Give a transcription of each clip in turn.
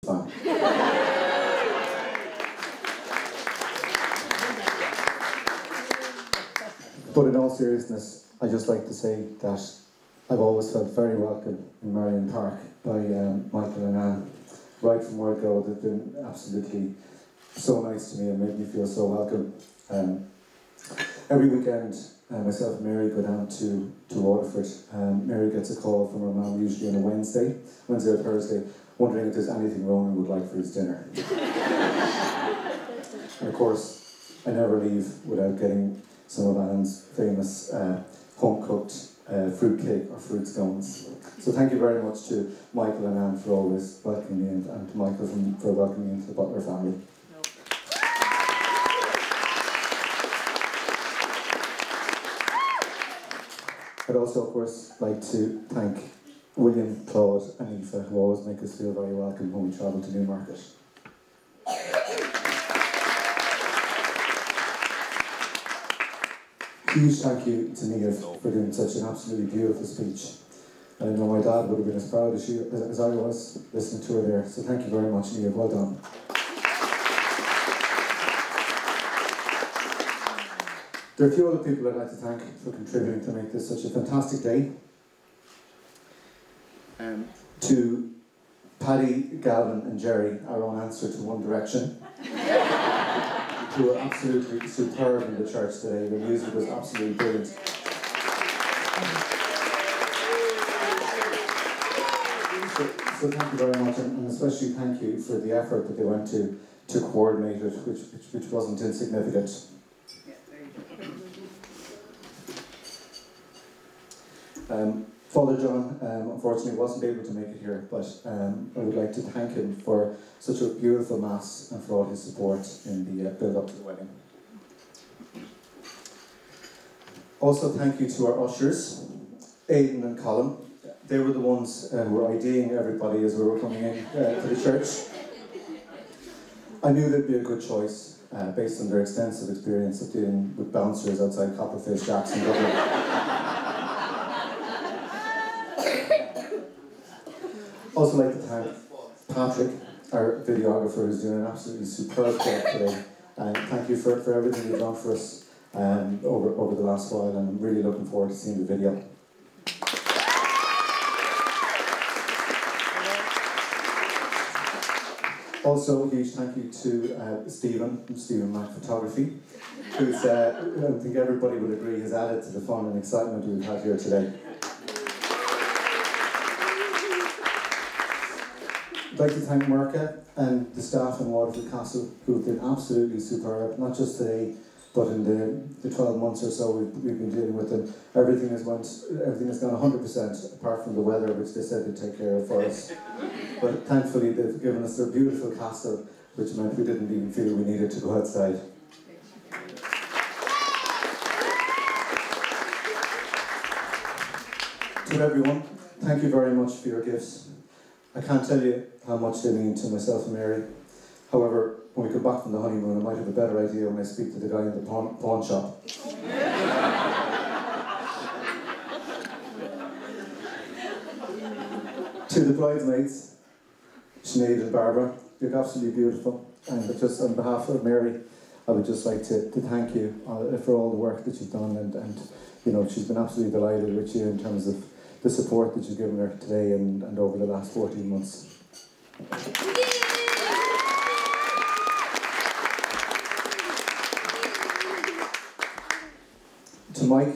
fan. But in all seriousness, I'd just like to say that I've always felt very welcome in Marion Park by Michael and Anne. Right from word go, they've been absolutely so nice to me and made me feel so welcome. Every weekend, myself and Mary go down to Waterford. Mary gets a call from her mum, usually on a Wednesday or Thursday, wondering if there's anything Ronan would like for his dinner. And of course, I never leave without getting some of Anne's famous home-cooked fruit cake or fruit scones. So thank you very much to Michael and Anne for always welcoming me, and to Michael for welcoming me into the Butler family. I'd also, of course, like to thank William, Claude and Aoife, who always make us feel very welcome when we travel to Newmarket. Huge thank you to Niamh for doing such an absolutely beautiful speech. And I know my dad would have been as proud as I was listening to her there. So thank you very much, Niamh. Well done. There are a few other people I'd like to thank for contributing to make this such a fantastic day. To Paddy, Gavin and Jerry, our own answer to One Direction, who were absolutely superb in the church today. The music was absolutely brilliant. So thank you very much, and especially thank you for the effort that they went to coordinate it, which wasn't insignificant. Father John unfortunately wasn't able to make it here, but I would like to thank him for such a beautiful Mass and for all his support in the build-up to the wedding. Also thank you to our ushers, Aidan and Colin. They were the ones who were IDing everybody as we were coming in to the church. I knew they'd be a good choice based on their extensive experience of dealing with bouncers outside Copperface Jack's in Dublin. Also like to thank Patrick, our videographer, who's doing an absolutely superb job today. Thank you for everything you've done for us over the last while, and I'm really looking forward to seeing the video. Also, a huge thank you to Stephen from Stephen Mac Photography, who's, I think everybody would agree, has added to the fun and excitement we've had here today. I'd like to thank Merca and the staff in Waterford Castle, who have been absolutely superb, not just today, but in the 12 months or so we've been dealing with them. Everything has gone 100%, apart from the weather, which they said they'd take care of for us. But thankfully they've given us their beautiful castle, which meant we didn't even feel we needed to go outside. To everyone, thank you very much for your gifts. I can't tell you how much they mean to myself and Mary. However, when we come back from the honeymoon, I might have a better idea when I speak to the guy in the pawn shop. To the bridesmaids, Sinead and Barbara, you're absolutely beautiful. And just on behalf of Mary, I would just like to thank you for all the work that you've done, and you know, she's been absolutely delighted with you in terms of the support that you've given her today and over the last 14 months. To Mike,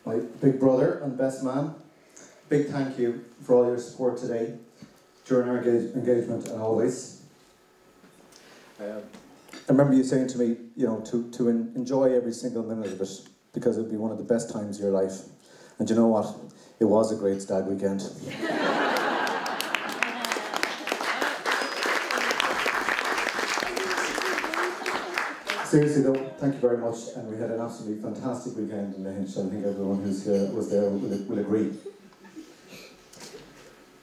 my big brother and best man, big thank you for all your support today, during our engagement and always. I remember you saying to me, you know, to enjoy every single minute of it, because it would be one of the best times of your life. And you know what? It was a great stag weekend. Seriously though, thank you very much, and we had an absolutely fantastic weekend in the Hinch. I think everyone who was there will agree.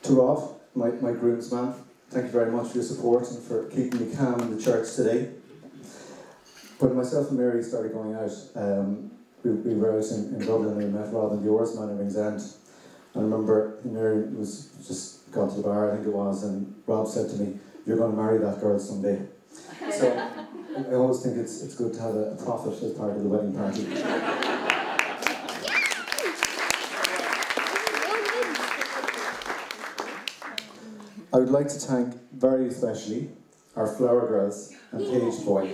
To Rob, my groomsman, thank you very much for your support and for keeping me calm in the church today. When myself and Mary started going out, we were out in Dublin and we met Rob and the oarsman in Ringsend. And I remember Mary was just gone to the bar, I think it was, and Rob said to me, you're going to marry that girl someday. So I always think it's good to have a prophet as part of the wedding party. I would like to thank very especially our flower girls and page boy.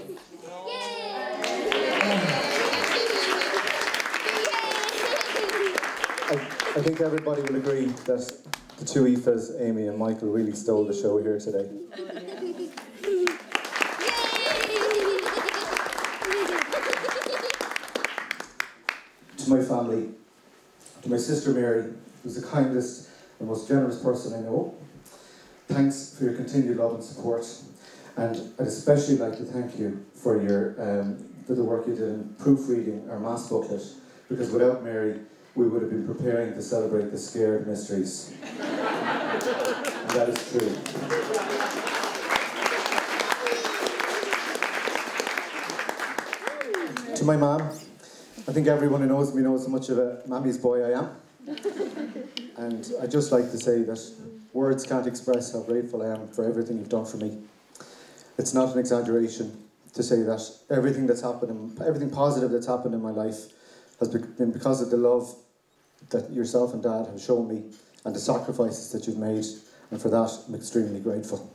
I think everybody will agree that the two Aoifes, Amy and Michael, really stole the show here today. To my family, to my sister Mary, who's the kindest and most generous person I know, thanks for your continued love and support. And I'd especially like to thank you for the work you did in proofreading our Mass booklet, because without Mary, we would have been preparing to celebrate the Scared Mysteries. And that is true. To my mum, I think everyone who knows me knows how much of a mammy's boy I am. And I'd just like to say that words can't express how grateful I am for everything you've done for me. It's not an exaggeration to say that everything positive that's happened in my life has been because of the love that yourself and Dad have shown me and the sacrifices that you've made, and for that I'm extremely grateful.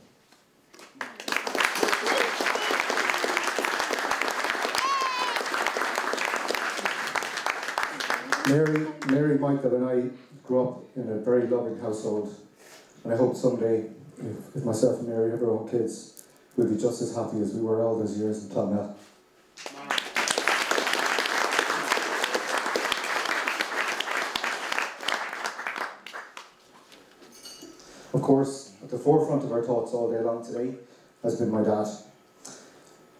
Mary, Michael and I grew up in a very loving household, and I hope someday, if myself and Mary have our own kids, we'll be just as happy as we were all those years in Clonmel. Of course, at the forefront of our thoughts all day long today has been my dad.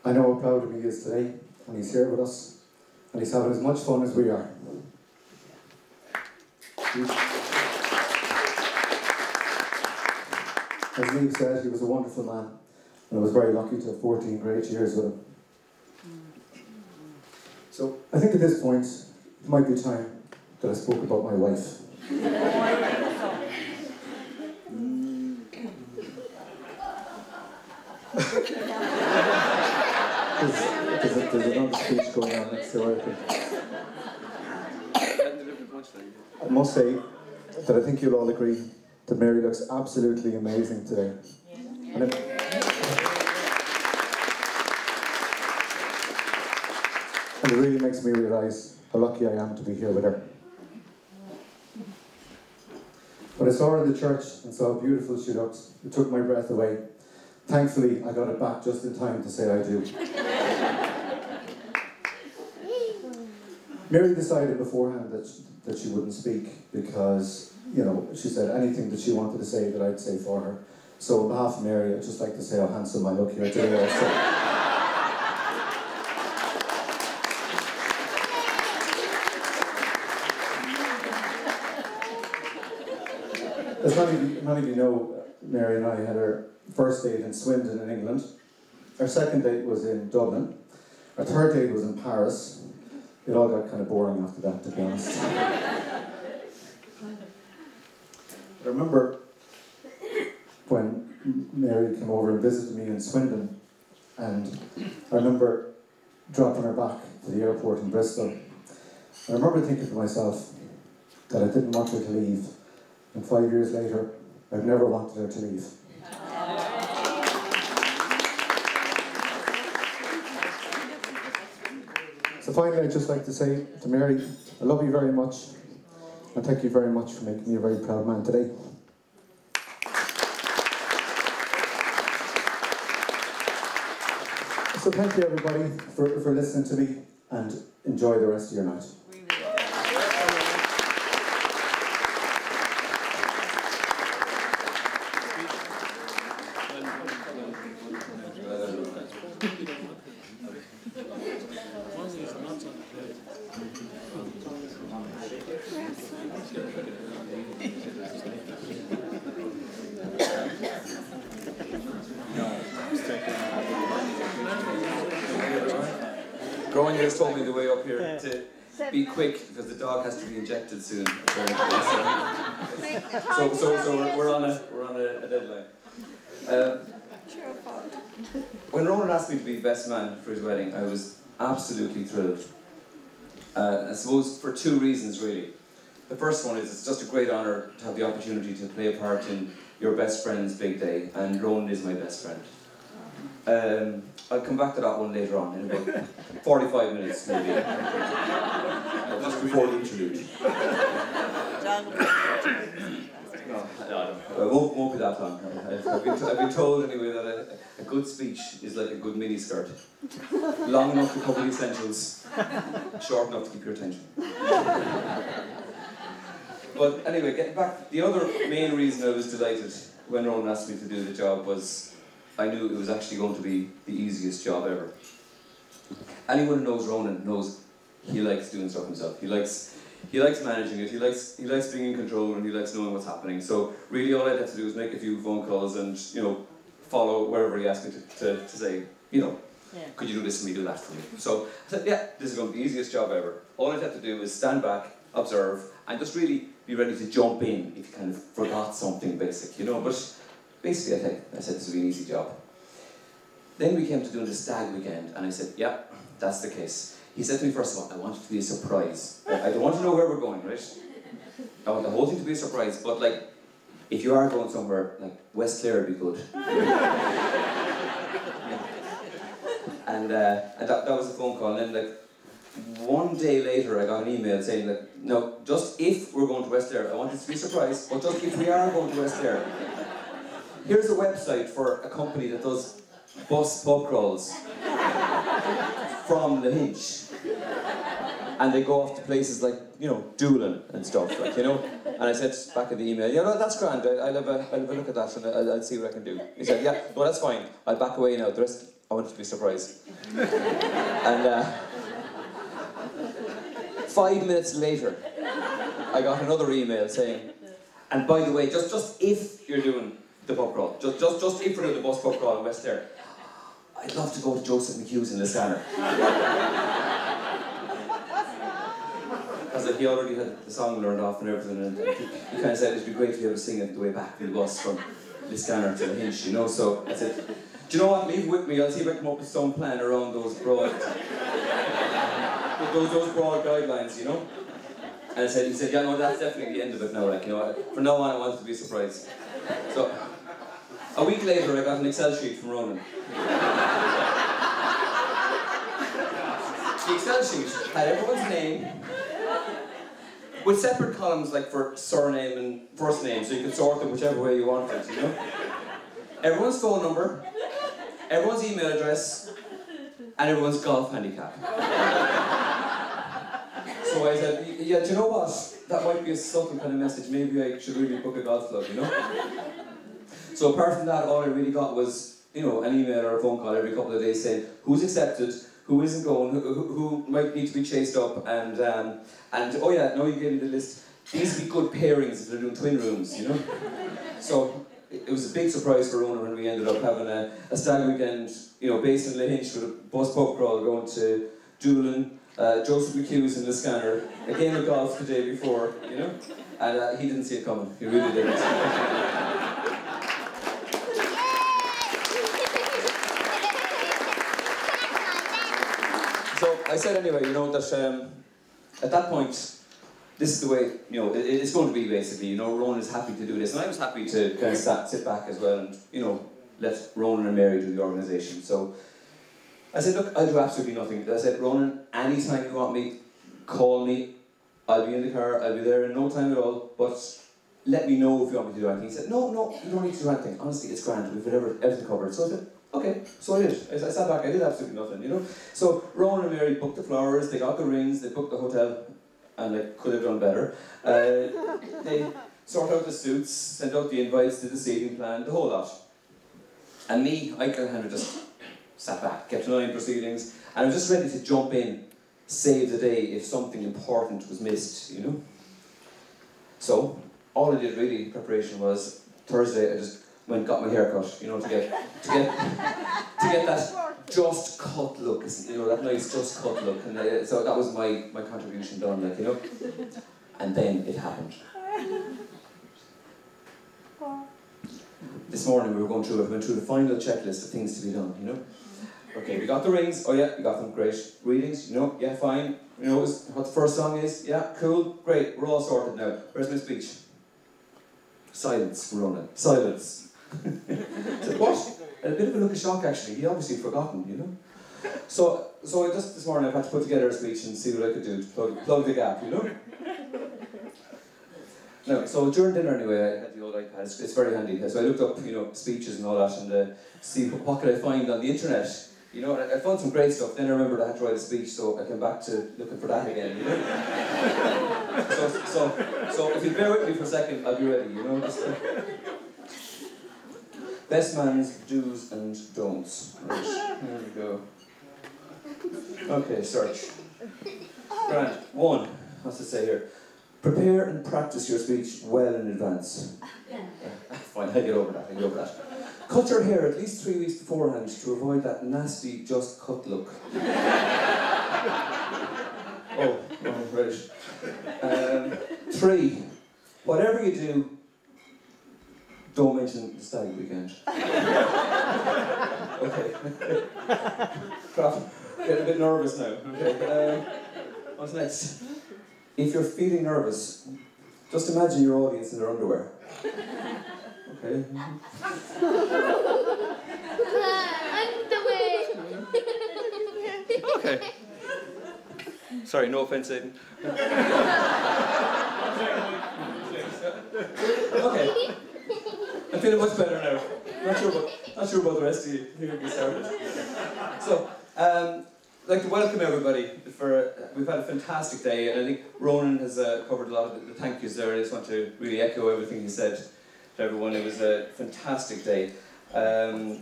I know how proud of he is today, and he's here with us, and he's having as much fun as we are. As Liam said, he was a wonderful man, and I was very lucky to have 14 great years with him. So I think at this point, it might be time that I spoke about my wife. There's another speech going on next door, I think. I must say that I think you'll all agree that Mary looks absolutely amazing today. And it really makes me realise how lucky I am to be here with her. When I saw her in the church and saw how beautiful she looked, it took my breath away. Thankfully, I got it back just in time to say I do. Mary decided beforehand that she wouldn't speak because, you know, she said anything that she wanted to say that I'd say for her. So on behalf of Mary, I'd just like to say how handsome I look here today also. As many of you know, Mary and I had our first date in Swindon in England. Our second date was in Dublin. Our third date was in Paris. It all got kind of boring after that, to be honest. I remember when Mary came over and visited me in Swindon, and I remember dropping her back to the airport in Bristol. I remember thinking to myself that I didn't want her to leave, and 5 years later, I've never wanted her to leave. So finally, I'd just like to say to Mary, I love you very much, and thank you very much for making me a very proud man today. So thank you everybody for listening to me, and enjoy the rest of your night. Ronan has told me the way up here to be quick because the dog has to be injected soon. So we're on a deadline. When Ronan asked me to be best man for his wedding, I was absolutely thrilled. I suppose for two reasons, really. The first one is it's just a great honour to have the opportunity to play a part in your best friend's big day, and Ronan is my best friend. I'll come back to that one later on, in about 45 minutes maybe. Just before the interlude. No, it won't be that long. I've been told anyway that a good speech is like a good miniskirt. Long enough to cover the essentials, short enough to keep your attention. But anyway, getting back, the other main reason I was delighted when Ronan asked me to do the job was I knew it was actually going to be the easiest job ever. Anyone who knows Ronan knows he likes doing stuff himself. He likes managing it, he likes being in control, and he likes knowing what's happening. So really all I'd have to do is make a few phone calls and, you know, follow wherever he asked me to say, you know, could you do this for me, do that for me. So I said, yeah, this is going to be the easiest job ever. All I'd have to do is stand back, observe, and just really be ready to jump in if you kind of forgot something basic, you know. But basically I said this would be an easy job. Then we came to doing the stag weekend, and I said, yeah, that's the case. He said to me, first of all, I want it to be a surprise. I don't want to know where we're going, right? I want the whole thing to be a surprise, but like, if you are going somewhere, like, West Clare would be good. And that was a phone call, and then like, one day later I got an email saying that, no, just if we're going to West Clare, I want it to be a surprise, but just if we are going to West Clare, here's a website for a company that does bus pub crawls from Lahinch. And they go off to places like, you know, Doolin and stuff, like, you know. And I said back in the email, yeah, no, that's grand, I'll have a look at that and I'll see what I can do. He said, yeah, no, that's fine, I'll back away now, the rest, I want it to be a surprise. And 5 minutes later, I got another email saying, and by the way, just if you're doing the pub crawl, just if you're doing the bus pub crawl in West Clare, I'd love to go to Joseph McHugh's in the scanner. Because he already had the song learned off and everything, and he kind of said it'd be great to be able to sing it the way back from the bus from the scanner to the Hinch, you know. So I said, do you know what, leave it with me, I'll see if I can come up with some plan around those broad guidelines, you know. And he said, yeah, no, that's definitely the end of it now, like, you know, from now on I want it to be a surprise. So, a week later I got an Excel sheet from Ronan. The Excel sheet had everyone's name, with separate columns like for surname and first name, so you could sort them whichever way you wanted, you know? Everyone's phone number, everyone's email address, and everyone's golf handicap. So I said, yeah, do you know what? That might be a subtle kind of message, maybe I should really book a golf club, you know? So apart from that, all I really got was, you know, an email or a phone call every couple of days saying who's accepted, who isn't going, who might need to be chased up, and oh yeah, now you gave me the list. These would be good pairings if they're doing twin rooms, you know? So it was a big surprise for Ronan when we ended up having a stag weekend, you know, based in Lahinch with a bus pub crawl going to Doolin, Joseph McHugh's in the scanner, a game of golf the day before, you know? And he didn't see it coming, he really didn't. So I said anyway, you know, that at that point, this is the way, you know, it's going to be basically, you know, Ronan is happy to do this, and I was happy to kind of sit back as well and, you know, let Ronan and Mary do the organisation. So I said, look, I'll do absolutely nothing. I said, Ronan, anytime you want me, call me, I'll be in the car, I'll be there in no time at all, but let me know if you want me to do anything. He said, no, you don't need to do anything. Honestly, it's grand, we've got everything covered. So I said, okay, so I did. I sat back, I did absolutely nothing, you know. So Ronan and Mary booked the flowers, they got the rings, they booked the hotel, and they could have done better. They sorted out the suits, sent out the invites, did the seating plan, the whole lot. And me, I kind of just sat back, kept an eye on proceedings, and I was just ready to jump in, save the day if something important was missed, you know. So all I did really in preparation was Thursday I just went got my hair cut, you know, to get that just cut look, you know, that nice just cut look, and so that was my contribution done, like, you know. And then it happened. this morning we went through the final checklist of things to be done, you know. Okay, we got the rings, oh yeah, we got them, great. Readings, you know, yeah, fine. You know what the first song is? Yeah, cool, great, we're all sorted now. Where's my speech? Silence, Ronan, silence. I said, what? A bit of a look of shock actually, he obviously had forgotten, you know. So I just this morning I've had to put together a speech and see what I could do to plug the gap, you know. No, so during dinner anyway, I had the old iPad, it's very handy. So I looked up, you know, speeches and all that and see what could I find on the internet. You know, I found some great stuff, then I remembered I had to write a speech, so I came back to looking for that again, you know. So if you bear with me for a second, I'll be ready, you know. Best man's do's and don'ts. Right, there we go. Okay, search. Right, 1, what's it say here? Prepare and practice your speech well in advance. Fine, I'll get over that, Cut your hair at least 3 weeks beforehand to avoid that nasty just cut look. Right. 3, whatever you do, don't mention the stag weekend. Okay. Crap, getting a bit nervous now. Okay. What's next? If you're feeling nervous, just imagine your audience in their underwear. Okay. Okay. Sorry, no offense, Aidan. Okay. I'm feeling much better now. Not sure about the rest of you. Here we started. So, I'd like to welcome everybody. We've had a fantastic day, and I think Ronan has covered a lot of the thank yous there. I just want to really echo everything he said to everyone. It was a fantastic day. A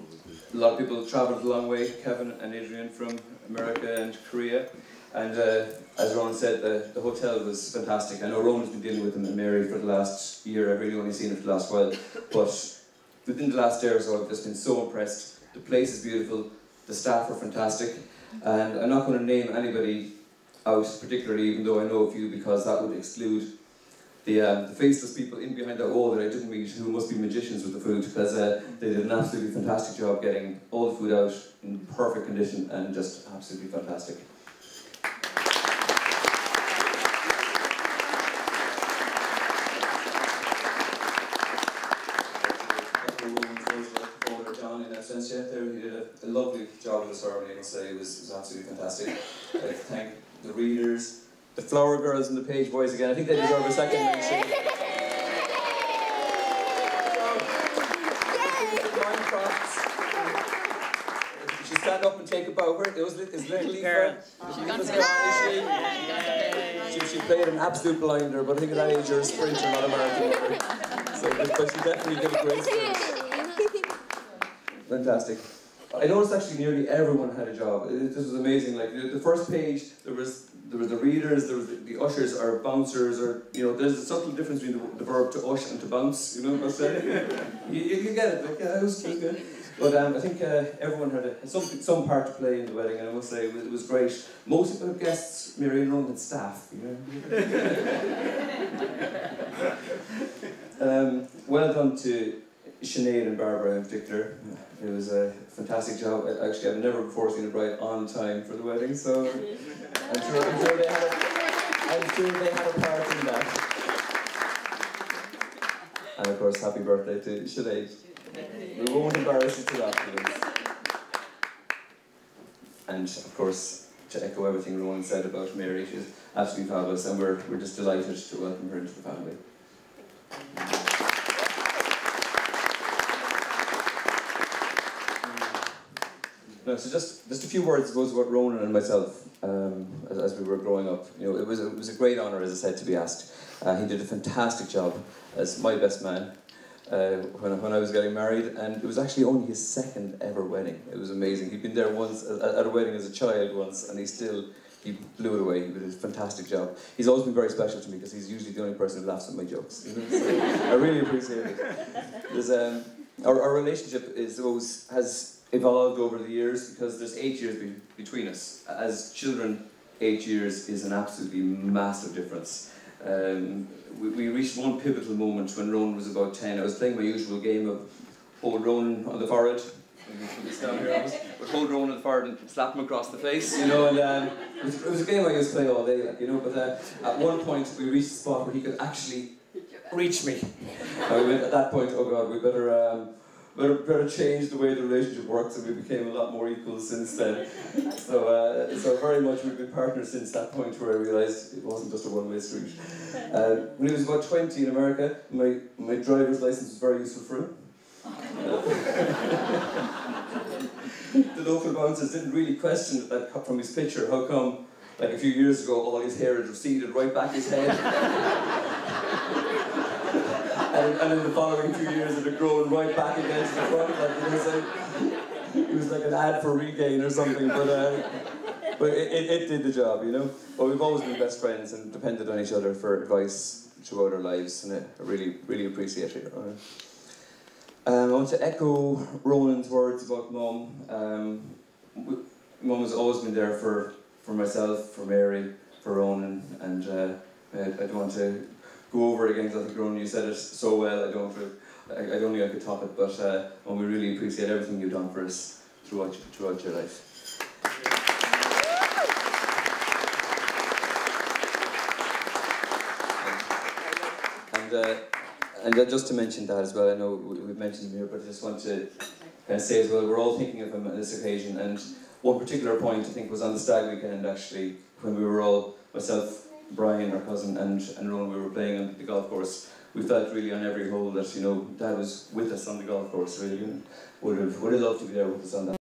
lot of people travelled a long way, Kevin and Adrian from America and Korea. And as Ronan said, the hotel was fantastic. I know Ronan's been dealing with them and Mary for the last year. I've really only seen it for the last while. But within the last year or so, I've just been so impressed. The place is beautiful. The staff are fantastic. And I'm not going to name anybody out particularly, even though I know a few, because that would exclude the faceless people in behind that wall that I didn't meet, who must be magicians with the food, because they did an absolutely fantastic job getting all the food out in perfect condition and just absolutely fantastic. He did a lovely job with the ceremony, I must say. It was absolutely fantastic. I'd like to thank the readers, the flower girls and the page boys again. I think they deserve a second mention. She stand up and take a bow. Is little Eva? She played an absolute blinder, but I think at that age you're a sprinter, not a marathon. So, but she definitely did a great sprint. Fantastic. I noticed actually nearly everyone had a job. This was amazing. Like the first page, there was the readers, there was the ushers or bouncers, or you know, there's a subtle difference between the verb to ush and to bounce. You know what I'm saying? you get it. Like, yeah, it was good. But I think everyone had some part to play in the wedding, and I must say it was great. Most of the guests, Mary and Ronan, had staff. You know. Well done to Sinead and Barbara in particular. It was a fantastic job. Actually, I've never before seen a bride on time for the wedding, so I'm sure they had a part in that. And of course, happy birthday to Sinead. We won't embarrass you to afterwards. And of course, to echo everything Ronan said about Mary, she's absolutely fabulous, and we're just delighted to welcome her into the family. No, so just a few words goes about Ronan and myself as we were growing up. You know, it was a great honour, as I said, to be asked. He did a fantastic job as my best man when I was getting married, and it was actually only his second ever wedding. It was amazing. He'd been there once at a wedding as a child once, and he blew it away. He did a fantastic job. He's always been very special to me because he's usually the only person who laughs at my jokes. You know? So I really appreciate it. There's, our relationship has evolved over the years because there's 8 years between us. As children, 8 years is an absolutely massive difference. We reached one pivotal moment when Ronan was about 10. I was playing my usual game of hold Ronan on the forehead. This down here, would hold Ronan on the forehead and slap him across the face, you know, and it was a game I used to play all day, like, you know, but at one point we reached a spot where he could actually reach me. And we went, at that point, oh God, we better change the way the relationship works, and we became a lot more equal since then. So very much we've been partners since that point, where I realised it wasn't just a one-way street. When he was about 20 in America, my driver's license was very useful for him. The local bouncers didn't really question that from his picture. How come, like a few years ago, all his hair had receded right back his head? and in the following 2 years it had grown right back against the front. Like, it was like an ad for Regain or something, but it did the job, you know. But we've always been best friends and depended on each other for advice throughout our lives, and I really appreciate it. I want to echo Ronan's words about Mum. Mum has always been there for myself, for Mary, for Ronan, and I don't want to go over it again, because I think, Ronan, you said it so well. I don't think I could top it, but we really appreciate everything you've done for us throughout your life. And just to mention that as well, I know we've mentioned him here, but I just want to say as well, we're all thinking of him on this occasion, and one particular point I think was on the stag weekend actually, when we were all, myself, Brian, our cousin, and Ronan, we were playing on the golf course. We felt really on every hole that, you know, Dad was with us on the golf course, really, and would have loved to be there with us on that.